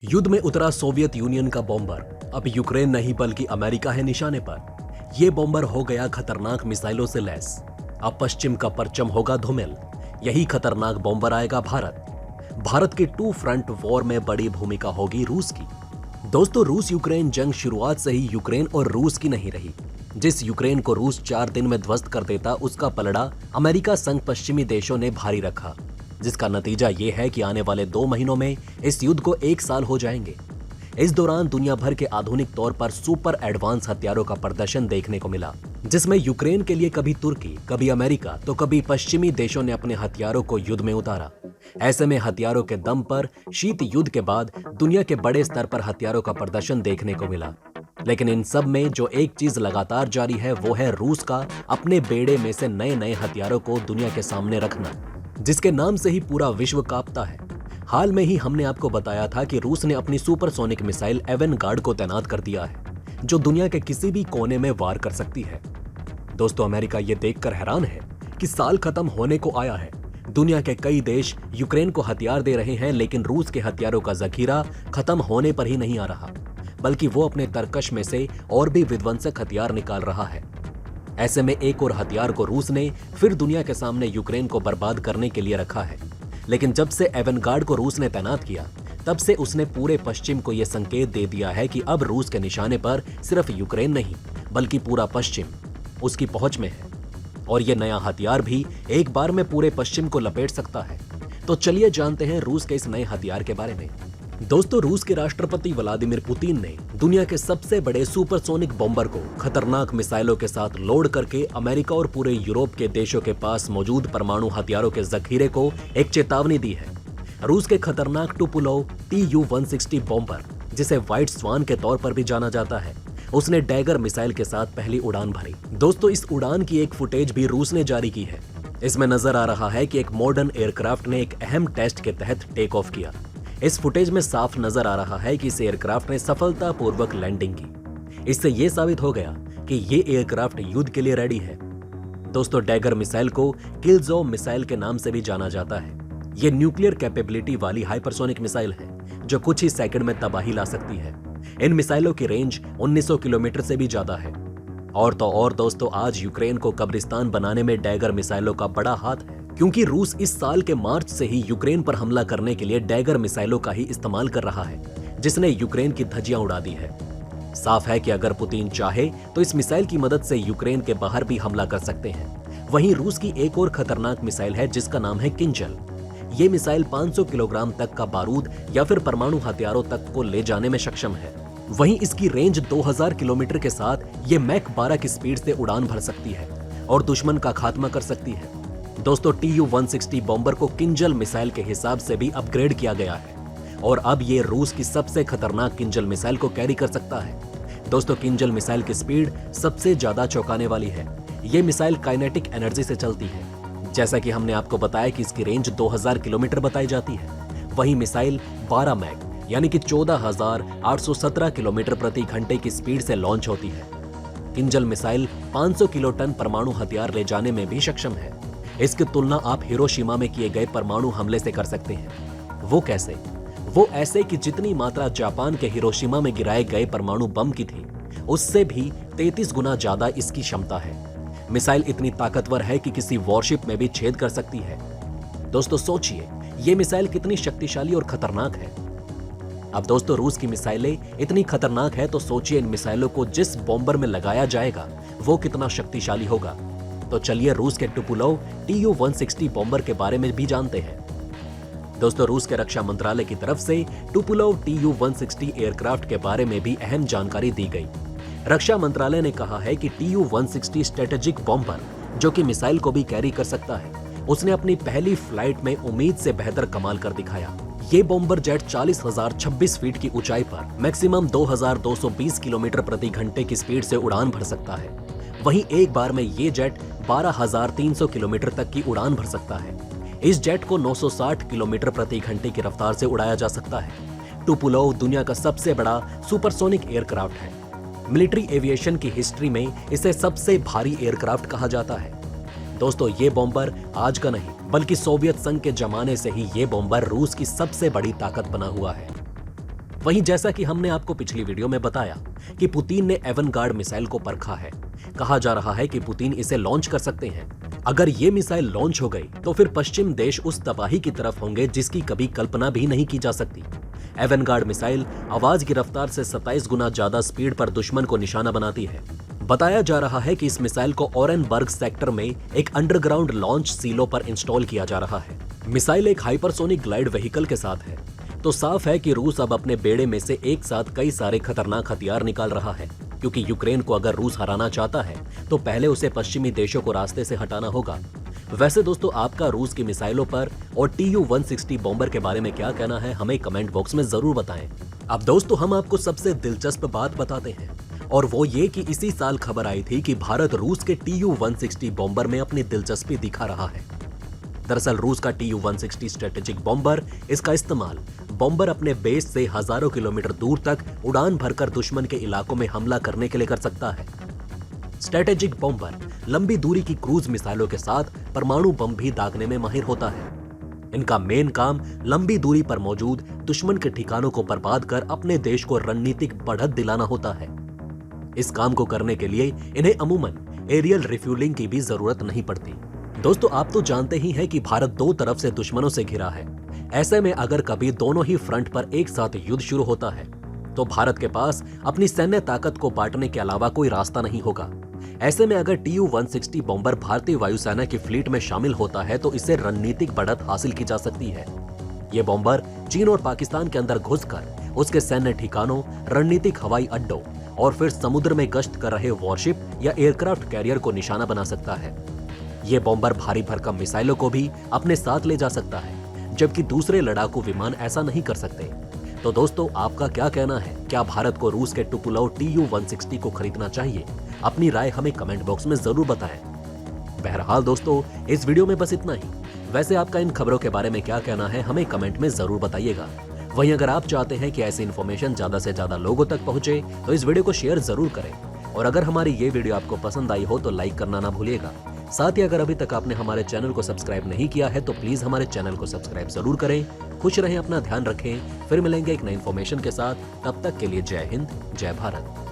युद्ध में उतरा सोवियत यूनियन का बॉम्बर अब यूक्रेन नहीं बल्कि अमेरिका है निशाने पर। यह बॉम्बर हो गया खतरनाक मिसाइलों से लैस। अब पश्चिम का परचम होगा धूमिल। यही खतरनाक बॉम्बर आएगा भारत के टू फ्रंट वॉर में बड़ी भूमिका होगी रूस की। दोस्तों, रूस यूक्रेन जंग शुरुआत से ही यूक्रेन और रूस की नहीं रही। जिस यूक्रेन को रूस 4 दिन में ध्वस्त कर देता, उसका पलड़ा अमेरिका संग पश्चिमी देशों ने भारी रखा, जिसका नतीजा ये है कि आने वाले 2 महीनों में इस युद्ध को 1 साल हो जाएंगे। इस दौरान दुनिया भर के आधुनिक तौर पर सुपर एडवांस हथियारों का प्रदर्शन देखने को मिला, जिसमें यूक्रेन के लिए कभी तुर्की, कभी अमेरिका तो कभी पश्चिमी देशों ने अपने हथियारों को युद्ध में उतारा। ऐसे में हथियारों के दम पर शीत युद्ध के बाद दुनिया के बड़े स्तर पर हथियारों का प्रदर्शन देखने को मिला। लेकिन इन सब में जो एक चीज लगातार जारी है वो है रूस का अपने बेड़े में से नए नए हथियारों को दुनिया के सामने रखना, जिसके नाम से ही पूरा विश्व कांपता है। हाल में ही हमने आपको बताया था कि रूस ने अपनी सुपरसोनिक मिसाइल एवेनगार्ड को तैनात कर दिया है, जो दुनिया के किसी भी कोने में वार कर सकती है। दोस्तों, अमेरिका ये देखकर हैरान है कि साल खत्म होने को आया है। दुनिया के कई देश यूक्रेन को हथियार दे रहे हैं, लेकिन रूस के हथियारों का जखीरा खत्म होने पर ही नहीं आ रहा, बल्कि वो अपने तरकश में से और भी विध्वंसक हथियार निकाल रहा है। ऐसे में एक और हथियार को रूस ने फिर दुनिया के सामने यूक्रेन को बर्बाद करने के लिए रखा है। लेकिन जब से एवेनगार्ड को रूस ने तैनात किया, तब से उसने पूरे पश्चिम को यह संकेत दे दिया है कि अब रूस के निशाने पर सिर्फ यूक्रेन नहीं बल्कि पूरा पश्चिम उसकी पहुंच में है, और यह नया हथियार भी एक बार में पूरे पश्चिम को लपेट सकता है। तो चलिए जानते हैं रूस के इस नए हथियार के बारे में। दोस्तों, रूस के राष्ट्रपति व्लादिमीर पुतिन ने दुनिया के सबसे बड़े सुपरसोनिक बॉम्बर को खतरनाक मिसाइलों के साथ लोड करके अमेरिका और पूरे यूरोप के देशों के पास मौजूद परमाणु हथियारों के जखीरे को एक चेतावनी दी है। रूस के खतरनाक टुपुलोव Tu-160 बॉम्बर, जिसे व्हाइट स्वान के तौर पर भी जाना जाता है, उसने डैगर मिसाइल के साथ पहली उड़ान भरी। दोस्तों, इस उड़ान की एक फुटेज भी रूस ने जारी की है। इसमें नजर आ रहा है कि एक मॉडर्न एयरक्राफ्ट ने एक अहम टेस्ट के तहत टेक ऑफ किया। इस फुटेज में साफ नजर आ रहा है कि इस एयरक्राफ्ट ने सफलतापूर्वक लैंडिंग की। इससे यह साबित हो गया कि ये एयरक्राफ्ट युद्ध के लिए रेडी है। दोस्तों, डैगर मिसाइल को किलजोव मिसाइल के नाम से भी जाना जाता है। ये न्यूक्लियर कैपेबिलिटी वाली हाइपरसोनिक मिसाइल है, जो कुछ ही सेकंड में तबाही ला सकती है। इन मिसाइलों की रेंज 1900 किलोमीटर से भी ज्यादा है। और तो और दोस्तों, आज यूक्रेन को कब्रिस्तान बनाने में डैगर मिसाइलों का बड़ा हाथ है, क्योंकि रूस इस साल के मार्च से ही यूक्रेन पर हमला करने के लिए डैगर मिसाइलों का ही इस्तेमाल कर रहा है, जिसने यूक्रेन की धज्जियां उड़ा दी है। साफ है कि अगर पुतिन चाहे तो इस मिसाइल की मदद से यूक्रेन के बाहर भी हमला कर सकते हैं। वहीं रूस की एक और खतरनाक मिसाइल है, जिसका नाम है किंजल। ये मिसाइल 500 किलोग्राम तक का बारूद या फिर परमाणु हथियारों तक को ले जाने में सक्षम है। वहीं इसकी रेंज 2000 किलोमीटर के साथ ये मैक 12 की स्पीड से उड़ान भर सकती है और दुश्मन का खात्मा कर सकती है। दोस्तों, Tu-160 बॉम्बर को किंजल मिसाइल के हिसाब से भी अपग्रेड किया गया है, और अब ये रूस की सबसे खतरनाक किंजल मिसाइल को कैरी कर सकता है। दोस्तों, किंजल मिसाइल की स्पीड सबसे ज्यादा चौंकाने वाली है। ये मिसाइल काइनेटिक एनर्जी से चलती है। जैसा कि हमने आपको बताया कि इसकी रेंज 2000 किलोमीटर बताई जाती है। वहीं मिसाइल 12 मैक यानी कि 14,817 किलोमीटर प्रति घंटे की स्पीड से लॉन्च होती है। किंजल मिसाइल 500 किलो टन परमाणु हथियार ले जाने में भी सक्षम है। इसकी तुलना आप हिरोशिमा में किए गए परमाणु हमले से कर सकते हैं। वो कैसे? वो ऐसे कि जितनी मात्रा जापान के हिरोशिमा में गिराए गए परमाणु बम की थी, उससे भी 33 गुना ज्यादा इसकी क्षमता है। मिसाइल इतनी ताकतवर है कि किसी वॉरशिप में भी छेद कर सकती है। दोस्तों, सोचिए ये मिसाइल कितनी शक्तिशाली और खतरनाक है। अब दोस्तों, रूस की मिसाइलें इतनी खतरनाक है, तो सोचिए इन मिसाइलों को जिस बॉम्बर में लगाया जाएगा वो कितना शक्तिशाली होगा। तो चलिए रूस के टुपुलोव Tu-160 बॉम्बर के बारे में भी जानते हैं। दोस्तों, रूस के रक्षा मंत्रालय की तरफ से टुपुलोव Tu-160 एयरक्राफ्ट के बारे में भी अहम जानकारी दी गई। रक्षा मंत्रालय ने कहा है कि Tu-160 स्ट्रेटेजिक बॉम्बर, जो कि मिसाइल को भी कैरी कर सकता है, उसने अपनी पहली फ्लाइट में उम्मीद से बेहतर कमाल कर दिखाया। ये बॉम्बर जेट 40,026 फीट की ऊंचाई पर मैक्सिमम 2220 किलोमीटर प्रति घंटे की स्पीड से उड़ान भर सकता है। वहीं एक बार में ये जेट 12,300 किलोमीटर तक की उड़ान भर सकता है। इस जेट को 960 किलोमीटर प्रति घंटे की रफ्तार से उड़ाया जा सकता है। टुपुलोव दुनिया का सबसे बड़ा सुपरसोनिक एयरक्राफ्ट है। मिलिट्री एविएशन की हिस्ट्री में इसे सबसे भारी एयरक्राफ्ट कहा जाता है। दोस्तों, ये बॉम्बर आज का नहीं बल्कि सोवियत संघ के जमाने से ही ये बॉम्बर रूस की सबसे बड़ी ताकत बना हुआ है। वहीं जैसा कि हमने आपको पिछली वीडियो में बताया कि पुतिन ने एवनगार्ड मिसाइल को परखा है। कहा जा रहा है कि पुतिन इसे लॉन्च कर सकते हैं। अगर ये मिसाइल लॉन्च हो गई तो फिर पश्चिम देश उस तबाही की तरफ होंगे जिसकी कभी कल्पना भी नहीं की जा सकती। एवनगार्ड मिसाइल आवाज की रफ्तार से 27 गुना ज्यादा स्पीड पर दुश्मन को निशाना बनाती है। बताया जा रहा है कि इस मिसाइल को ओरेनबर्ग सेक्टर में एक अंडरग्राउंड लॉन्च सीलो पर इंस्टॉल किया जा रहा है। मिसाइल एक हाइपरसोनिक ग्लाइड व्हीकल के साथ है, तो साफ है कि रूस अब अपने बेड़े में से एक साथ कई सारे खतरनाक हथियार निकाल रहा है, क्योंकि यूक्रेन को अगर रूस हराना चाहता है तो पहले उसे पश्चिमी देशों को रास्ते से हटाना होगा। वैसे दोस्तों, आपका रूस की मिसाइलों पर और Tu-160 बॉम्बर के बारे में क्या कहना है, हमें कमेंट बॉक्स में जरूर बताएं। अब दोस्तों, हम आपको सबसे दिलचस्प बात बताते हैं, और वो ये कि इसी साल खबर आई थी कि भारत रूस के Tu-160 बॉम्बर में अपनी दिलचस्पी दिखा रहा है। दरअसल रूस का Tu-160 स्ट्रेटेजिक बॉम्बर, इसका इस्तेमाल बॉम्बर अपने बेस से हजारों किलोमीटर दूर तक उड़ान भरकर दुश्मन के इलाकों में हमला करने के लिए कर सकता है। स्ट्रेटेजिक बॉम्बर लंबी दूरी की क्रूज मिसाइलों के साथ परमाणु बम भी दागने में माहिर होता है। इनका मेन काम लंबी दूरी पर मौजूद दुश्मन के ठिकानों को बर्बाद कर अपने देश को रणनीतिक बढ़त दिलाना होता है। इस काम को करने के लिए इन्हें अमूमन एरियल रिफ्यूलिंग की भी जरूरत नहीं पड़ती। दोस्तों, आप तो जानते ही हैं कि भारत दो तरफ से दुश्मनों से घिरा है। ऐसे में अगर कभी दोनों ही फ्रंट पर एक साथ युद्ध शुरू होता है तो भारत के पास अपनी सैन्य ताकत को बांटने के अलावा कोई रास्ता नहीं होगा। ऐसे में अगर Tu-160 बॉम्बर भारतीय वायुसेना की फ्लीट में शामिल होता है तो इससे रणनीतिक बढ़त हासिल की जा सकती है। ये बॉम्बर चीन और पाकिस्तान के अंदर घुसकर उसके सैन्य ठिकानों, रणनीतिक हवाई अड्डों और फिर समुद्र में गश्त कर रहे वॉरशिप या एयरक्राफ्ट कैरियर को निशाना बना सकता है। ये बॉम्बर भारी भरकम मिसाइलों को भी अपने साथ ले जा सकता है, जबकि दूसरे लड़ाकू विमान ऐसा नहीं कर सकते। तो दोस्तों, आपका क्या कहना है? क्या भारत को रूस के टुकुलव Tu-160 को खरीदना चाहिए? अपनी राय हमें कमेंट बॉक्स में जरूर बताएं। बहरहाल दोस्तों, इस वीडियो में बस इतना ही। वैसे आपका इन खबरों के बारे में क्या कहना है, हमें कमेंट में जरूर बताइएगा। वहीं अगर आप चाहते हैं कि ऐसी इन्फॉर्मेशन ज्यादा से ज्यादा लोगों तक पहुंचे तो इस वीडियो को शेयर जरूर करें, और अगर हमारी ये वीडियो आपको पसंद आई हो तो लाइक करना ना भूलिएगा। साथ ही अगर अभी तक आपने हमारे चैनल को सब्सक्राइब नहीं किया है तो प्लीज हमारे चैनल को सब्सक्राइब जरूर करें। खुश रहें, अपना ध्यान रखें। फिर मिलेंगे एक नई इन्फॉर्मेशन के साथ। तब तक के लिए जय हिंद, जय भारत।